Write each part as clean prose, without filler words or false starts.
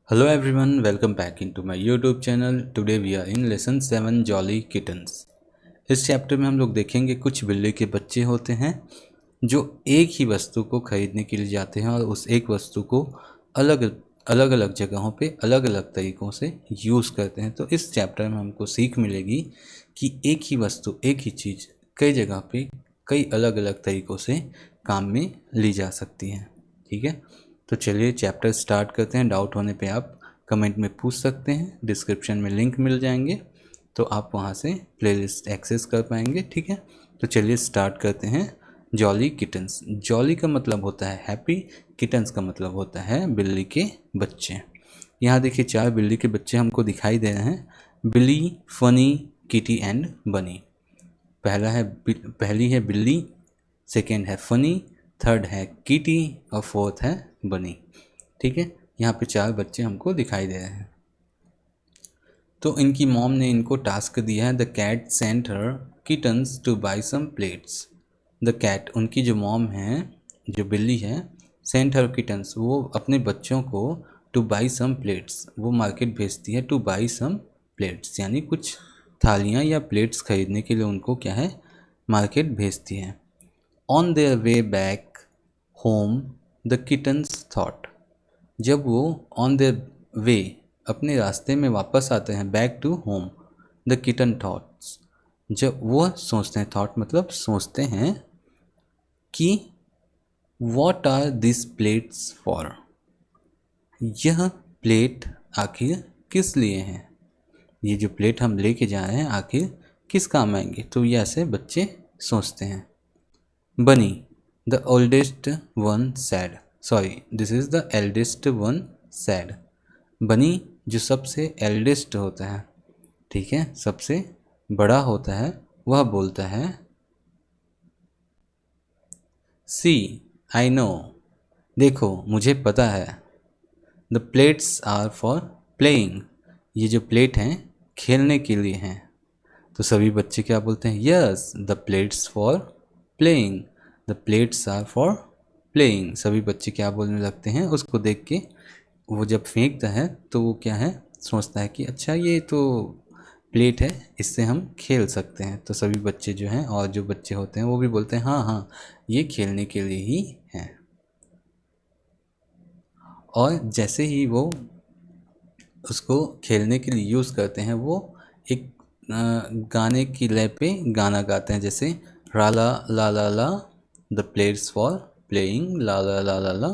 Hello everyone, welcome back into my YouTube channel. Today we are in lesson 7 Jolly Kittens. इस chapter में हम लोग देखेंगे कुछ बिल्ली के बच्चे होते हैं जो एक ही वस्तु को खरीदने के लिए जाते हैं और उस एक वस्तु को अलग अलग अलग जगहों पे अलग अलग तरीक़ों से यूज़ करते हैं। तो इस चैप्टर में हमको सीख मिलेगी कि एक ही वस्तु, एक ही चीज़ कई जगह पे कई अलग अलग तरीक़ों से काम में ली जा सकती है। ठीक है, तो चलिए चैप्टर स्टार्ट करते हैं। डाउट होने पे आप कमेंट में पूछ सकते हैं, डिस्क्रिप्शन में लिंक मिल जाएंगे तो आप वहाँ से प्लेलिस्ट एक्सेस कर पाएंगे। ठीक है, तो चलिए स्टार्ट करते हैं। जॉली किटन्स, जॉली का मतलब होता है हैप्पी, किटन्स का मतलब होता है बिल्ली के बच्चे। यहाँ देखिए 4 बिल्ली के बच्चे हमको दिखाई दे रहे हैं, बिल्ली, फनी, किटी एंड बनी। पहली है बिल्ली, सेकेंड है फनी, थर्ड है किटी और फोर्थ है बनी। ठीक है, यहाँ पे 4 बच्चे हमको दिखाई दे रहे हैं। तो इनकी मॉम ने इनको टास्क दिया है, the cat sent her kittens to buy some plates. The cat, उनकी जो मॉम है, जो बिल्ली है, सेंट हर किटन्स, वो अपने बच्चों को टू बाई सम प्लेट्स, वो मार्केट भेजती है, टू बाई सम प्लेट्स यानी कुछ थालियाँ या प्लेट्स खरीदने के लिए उनको क्या है, मार्केट भेजती है। On their way back home the kittens thought, जब वो ऑन देयर वे, अपने रास्ते में वापस आते हैं, back to home, the kitten thoughts, जब वो सोचते हैं, थॉट मतलब सोचते हैं कि what are this plates for, यह प्लेट आखिर किस लिए हैं, ये जो प्लेट हम लेके जा रहे हैं आखिर किस काम आएंगे। तो ये ऐसे बच्चे सोचते हैं। बनी, the oldest one sad, sorry this is the eldest one sad. बनी जो सबसे एल्डेस्ट होता है, ठीक है, सबसे बड़ा होता है, वह बोलता है, सी आई नो, देखो मुझे पता है, the plates are for playing, ये जो प्लेट हैं खेलने के लिए हैं। तो सभी बच्चे क्या बोलते हैं, yes the plates for playing, the plates are for playing. सभी बच्चे क्या बोलने लगते हैं, उसको देख के वो जब फेंकता है तो वो क्या है, सोचता है कि अच्छा ये तो प्लेट है, इससे हम खेल सकते हैं। तो सभी बच्चे जो हैं और जो बच्चे होते हैं वो भी बोलते हैं हाँ हाँ ये खेलने के लिए ही है। और जैसे ही वो उसको खेलने के लिए यूज़ करते हैं, वो एक गाने की लय पे गाना गाते हैं, जैसे ra la la la la the plates for playing, la la la la la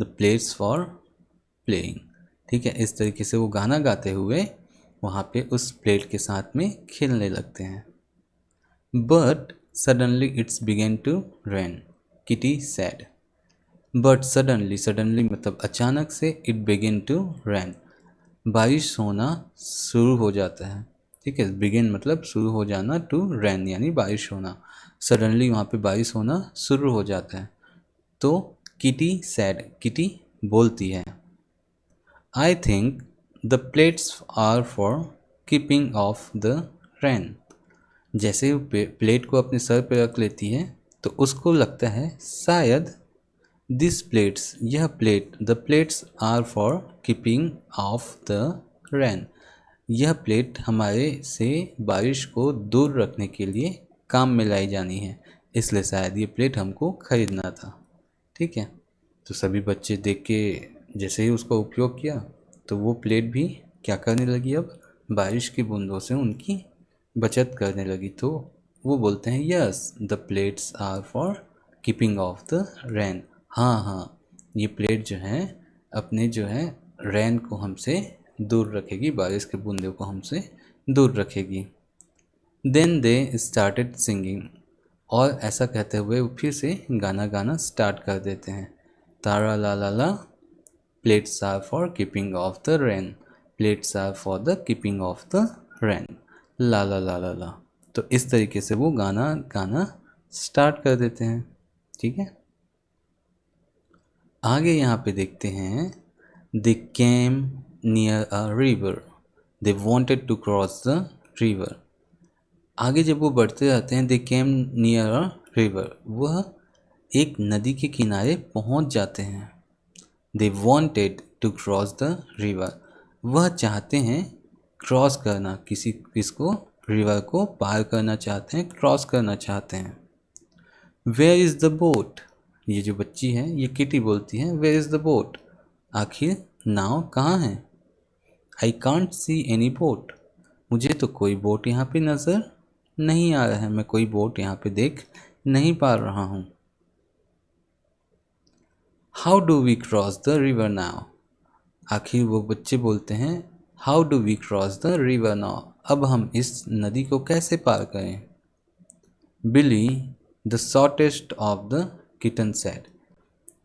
the plates for playing. ठीक है, इस तरीके से वो गाना गाते हुए वहाँ पे उस प्लेट के साथ में खेलने लगते हैं। But suddenly it's began to rain, kitty said. But suddenly, suddenly मतलब अचानक से, इट बिगेन टू रेन, बारिश होना शुरू हो जाता है। ठीक है, बिगिन मतलब शुरू हो जाना, टू रेन यानी बारिश होना। सडनली वहाँ पे बारिश होना शुरू हो जाता है। तो किटी सैड, किटी बोलती है, I think the plates are for keeping of the rain. जैसे वो प्लेट को अपने सर पे रख लेती है तो उसको लगता है शायद दिस प्लेट्स, यह plate, the plates are for keeping of the rain, यह प्लेट हमारे से बारिश को दूर रखने के लिए काम में लाई जानी है, इसलिए शायद ये प्लेट हमको खरीदना था। ठीक है, तो सभी बच्चे देख के जैसे ही उसका उपयोग किया तो वो प्लेट भी क्या करने लगी, अब बारिश की बूंदों से उनकी बचत करने लगी। तो वो बोलते हैं yes the plates are for keeping of the rain, हाँ हाँ ये प्लेट जो है अपने जो है रेन को हमसे दूर रखेगी, बारिश के बूंदों को हमसे दूर रखेगी। देन दे स्टार्टेड सिंगिंग, और ऐसा कहते हुए वो फिर से गाना गाना स्टार्ट कर देते हैं, tra la la la plates are for keeping of the rain, plates are for the keeping of the rain, la la la la la. तो इस तरीके से वो गाना गाना स्टार्ट कर देते हैं। ठीक है, आगे यहाँ पे देखते हैं, they came near a river, they wanted to cross the river. आगे जब वो बढ़ते जाते हैं, they came near a river, वह एक नदी के किनारे पहुँच जाते हैं। They wanted to cross the river. वह चाहते हैं क्रॉस करना, किसको, रिवर को पार करना चाहते हैं, क्रॉस करना चाहते हैं। वेयर इज़ द बोट, ये जो बच्ची है ये किटी बोलती है वेयर इज़ द बोट, आखिर नाव कहाँ है। I can't see any boat, मुझे तो कोई बोट यहाँ पे नज़र नहीं आ रहा है, मैं कोई बोट यहाँ पे देख नहीं पा रहा हूँ। How do we cross the river now, आखिर वो बच्चे बोलते हैं how do we cross the river now, अब हम इस नदी को कैसे पार करें। Billy the shortest of the kitten said,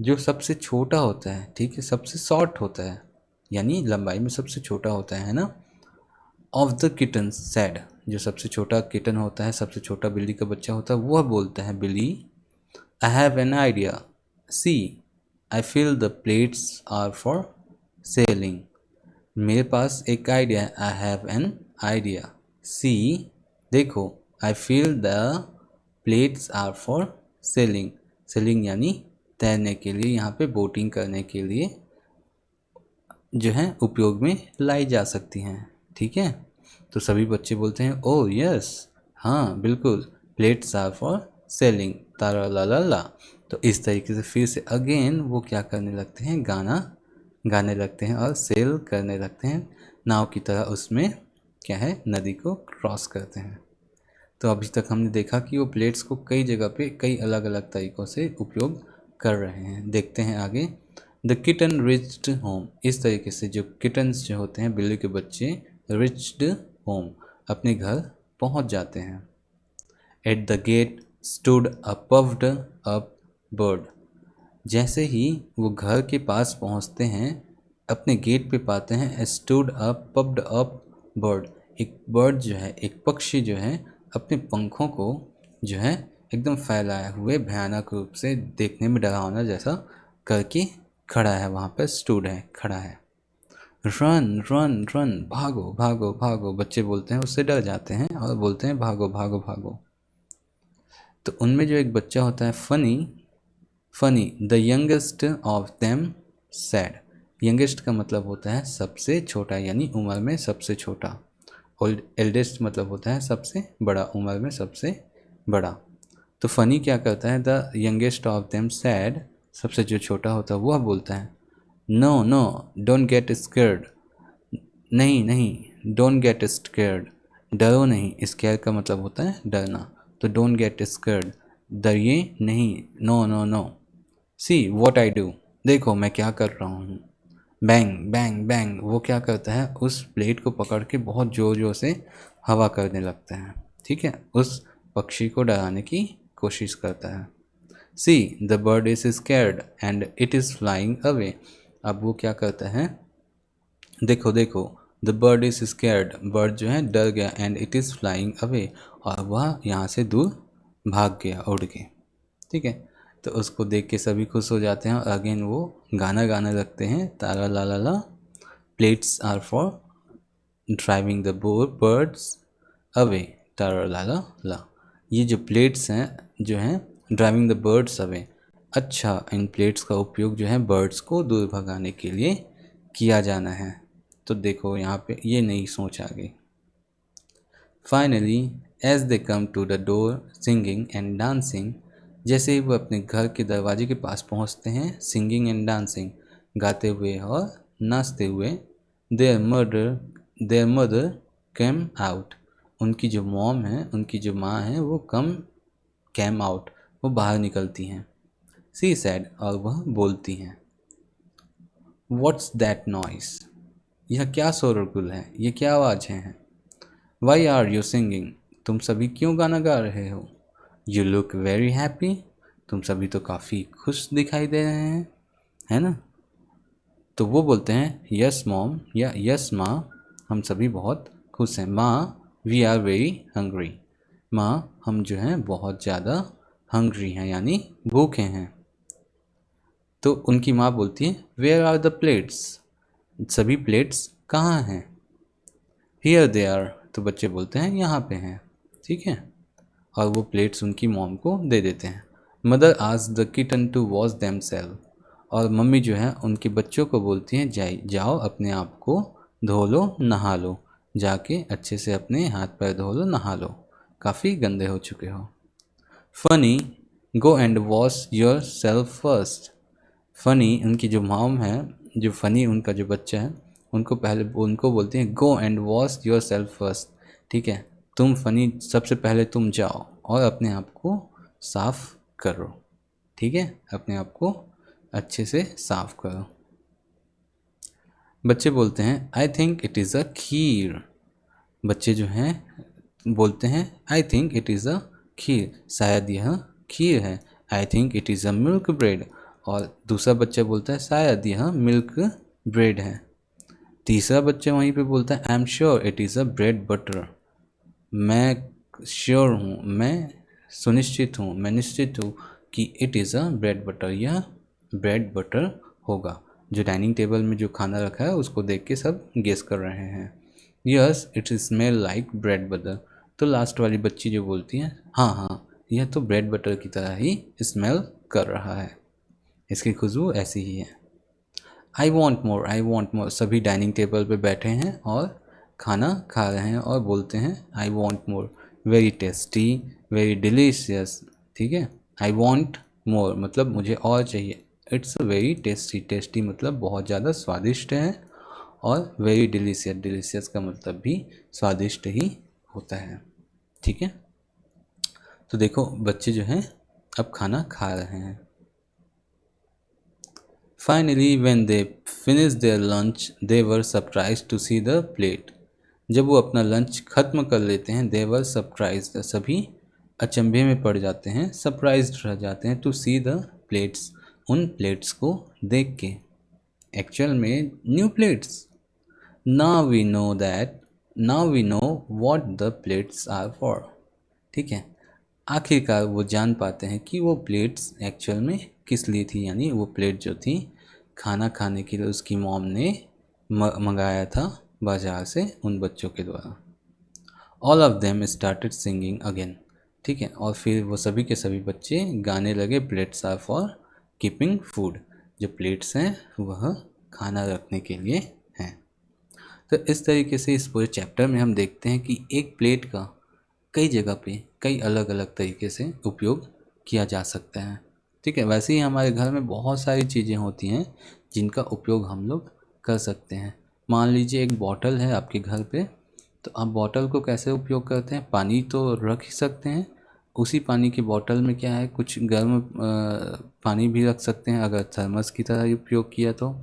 जो सबसे छोटा होता है, ठीक है, सबसे शॉर्ट होता है यानी लंबाई में सबसे छोटा होता है ना, ऑफ द किटन सेड, जो सबसे छोटा किटन होता है, सबसे छोटा बिल्ली का बच्चा होता है, वह बोलता है Billy I have an idea, see I feel the plates are for sailing, मेरे पास एक आइडिया है, I have an idea, see देखो, I feel the plates are for sailing, sailing यानी तैरने के लिए, यहाँ पे बोटिंग करने के लिए जो है उपयोग में लाई जा सकती हैं, ठीक है। तो सभी बच्चे बोलते हैं ओ यस, हाँ बिल्कुल, plates are for selling, Tara la la la. तो इस तरीके से फिर से अगेन वो क्या करने लगते हैं, गाना गाने लगते हैं और सेल करने लगते हैं, नाव की तरह उसमें क्या है, नदी को क्रॉस करते हैं। तो अभी तक हमने देखा कि वो प्लेट्स को कई जगह पे कई अलग अलग तरीक़ों से उपयोग कर रहे हैं। देखते हैं आगे। द किटन रिच्ड होम, इस तरीके से जो किटन्स जो होते हैं, बिल्ली के बच्चे, रिच्ड होम, अपने घर पहुंच जाते हैं। At the gate stood a puffed up bird, जैसे ही वो घर के पास पहुंचते हैं, अपने गेट पे पाते हैं stood a puffed up bird, एक बर्ड जो है, एक पक्षी जो है, अपने पंखों को जो है एकदम फैलाए हुए भयानक रूप से देखने में डरावना जैसा करके खड़ा है, वहाँ पर स्टूड है, खड़ा है। रन रन रन, भागो भागो भागो, बच्चे बोलते हैं, उससे डर जाते हैं और बोलते हैं भागो भागो भागो। तो उनमें जो एक बच्चा होता है funny, funny the youngest of them sad, youngest का मतलब होता है सबसे छोटा, यानी उम्र में सबसे छोटा। ओल्ड एल्डेस्ट मतलब होता है सबसे बड़ा, उम्र में सबसे बड़ा। तो फनी क्या करता है, the youngest of them said, सबसे जो छोटा होता है वह बोलता है no no don't get scared, नहीं नहीं, डोंट गेट स्केर्ड, डरो नहीं, स्केयर का मतलब होता है डरना, तो डोंट गेट स्केर्ड, डरिए नहीं, no no no, see what I do, देखो मैं क्या कर रहा हूँ। बैंग बैंग बैंग, वो क्या करता है, उस प्लेट को पकड़ के बहुत ज़ोर ज़ोर से हवा करने लगता है, ठीक है, उस पक्षी को डराने की कोशिश करता है। See the bird is scared and it is flying away, अब वो क्या करता है, देखो देखो, the bird is scared, bird जो है डर गया, and it is flying away, और वह यहाँ से दूर भाग गया उड़ के, ठीक है। तो उसको देख के सभी खुश हो जाते हैं और अगेन वो गाना गाने लगते हैं, tra la la la, plates are for driving the birds away, tra la la la. ये जो प्लेट्स हैं जो हैं ड्राइविंग द बर्ड्स अवे, अच्छा, इन प्लेट्स का उपयोग जो है बर्ड्स को दूर भगाने के लिए किया जाना है। तो देखो यहाँ पे ये नई सोच आ गई। Finally as they come to the door singing and dancing, जैसे ही वो अपने घर के दरवाजे के पास पहुंचते हैं, सिंगिंग एंड डांसिंग, गाते हुए और नाचते हुए, देयर मदर कैम आउट, उनकी जो मॉम है, उनकी जो माँ है, वो कैम आउट, वो बाहर निकलती हैं। सी सैड, और वह बोलती हैं व्हाट्स दैट नॉइस, यह क्या शोरगुल है, ये क्या आवाज़ है। वाई आर यू सिंगिंग, तुम सभी क्यों गाना गा रहे हो। यू लुक वेरी हैप्पी, तुम सभी तो काफ़ी खुश दिखाई दे रहे हैं, है ना। तो वो बोलते हैं यस मॉम या यस माँ, हम सभी बहुत खुश हैं। माँ वी आर वेरी हंग्री, माँ हम जो हैं बहुत ज़्यादा हंग्री हैं यानी भूखे हैं। तो उनकी माँ बोलती है वेयर आर द प्लेट्स, सभी प्लेट्स कहाँ हैं। हियर दे आर, तो बच्चे बोलते हैं यहाँ पे हैं, ठीक है, और वो प्लेट्स उनकी मॉम को दे देते हैं। Mother asked the kitten to wash themselves, और मम्मी जो है उनके बच्चों को बोलती हैं जाओ अपने आप को धो लो, नहा लो, जाके अच्छे से अपने हाथ पैर धो लो, नहा लो, काफ़ी गंदे हो चुके हो। Funny, go and wash your self first. Funny, उनकी जो मॉम है, जो फ़नी उनका जो बच्चा है, उनको बोलते हैं go and wash your self first. ठीक है, तुम फ़नी सबसे पहले तुम जाओ और अपने आप को साफ़ करो। ठीक है, अपने आप को अच्छे से साफ़ करो। बच्चे बोलते हैं I think it is a kheer. बच्चे जो हैं बोलते हैं I think it is a kheer, शायद यह खीर है। I think it is a milk bread. और दूसरा बच्चा बोलता है शायद यह मिल्क ब्रेड है। तीसरा बच्चा वहीं पे बोलता है I am sure it is a bread butter. मैं श्योर हूँ, मैं सुनिश्चित हूँ, मैं निश्चित हूँ कि it is a bread butter, यह ब्रेड बटर होगा। जो डाइनिंग टेबल में जो खाना रखा है उसको देख के सब गेस कर रहे हैं। Yes it smell like bread butter. तो लास्ट वाली बच्ची जो बोलती है हाँ हाँ, यह तो ब्रेड बटर की तरह ही स्मेल कर रहा है, इसकी खुशबू ऐसी ही है। I want more, I want more. सभी डाइनिंग टेबल पे बैठे हैं और खाना खा रहे हैं और बोलते हैं I want more, very tasty, very delicious. ठीक है, आई वॉन्ट मोर मतलब मुझे और चाहिए। इट्स वेरी टेस्टी, टेस्टी मतलब बहुत ज़्यादा स्वादिष्ट है, और वेरी डिलीशियस, डिलीशियस का मतलब भी स्वादिष्ट ही होता है। ठीक है, तो देखो बच्चे जो हैं अब खाना खा रहे हैं। Finally, when they finished their lunch, they were surprised to see the plate. जब वो अपना लंच ख़त्म कर लेते हैं, they were surprised, सभी अचंभे में पड़ जाते हैं, सरप्राइज्ड रह जाते हैं, टू सी द प्लेट्स, उन प्लेट्स को देख के। एक्चुअल में new plates. Now we know that, now we know what the plates are for. ठीक है, आखिरकार वो जान पाते हैं कि वो प्लेट्स एक्चुअल में किस लिए थी, यानी वो प्लेट जो थी खाना खाने के लिए उसकी मॉम ने मंगाया था बाज़ार से उन बच्चों के द्वारा। All of them started singing again. ठीक है, और फिर वो सभी के सभी बच्चे गाने लगे plates are for keeping food. जो प्लेट्स हैं वह खाना रखने के लिए हैं। तो इस तरीके से इस पूरे चैप्टर में हम देखते हैं कि एक प्लेट का कई जगह पे कई अलग अलग तरीके से उपयोग किया जा सकता है। ठीक है, वैसे ही हमारे घर में बहुत सारी चीज़ें होती हैं जिनका उपयोग हम लोग कर सकते हैं। मान लीजिए एक बॉटल है आपके घर पे, तो आप बॉटल को कैसे उपयोग करते हैं? पानी तो रख ही सकते हैं, उसी पानी की बॉटल में क्या है कुछ गर्म पानी भी रख सकते हैं अगर थर्मस की तरह उपयोग किया तो।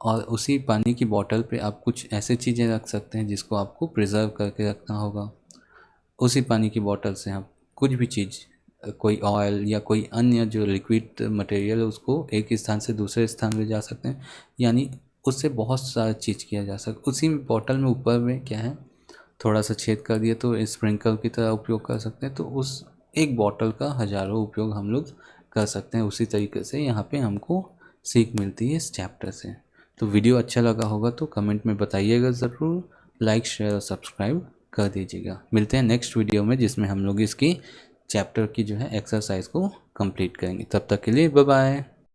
और उसी पानी की बॉटल पे आप कुछ ऐसे चीज़ें रख सकते हैं जिसको आपको प्रिजर्व करके रखना होगा। उसी पानी की बॉटल से हम कुछ भी चीज़, कोई ऑयल या कोई अन्य जो लिक्विड मटेरियल है उसको एक स्थान से दूसरे स्थान ले जा सकते हैं, यानी उससे बहुत सारा चीज़ किया जा सकता। उसी बॉटल में ऊपर में क्या है थोड़ा सा छेद कर दिया तो स्प्रिंकल की तरह उपयोग कर सकते हैं। तो उस एक बॉटल का हज़ारों उपयोग हम लोग कर सकते हैं। उसी तरीके से यहाँ पे हमको सीख मिलती है इस चैप्टर से। तो वीडियो अच्छा लगा होगा तो कमेंट में बताइएगा ज़रूर, लाइक शेयर और सब्सक्राइब कर दीजिएगा। मिलते हैं नेक्स्ट वीडियो में जिसमें हम लोग इसकी चैप्टर की जो है एक्सरसाइज को कंप्लीट करेंगे। तब तक के लिए बाय बाय।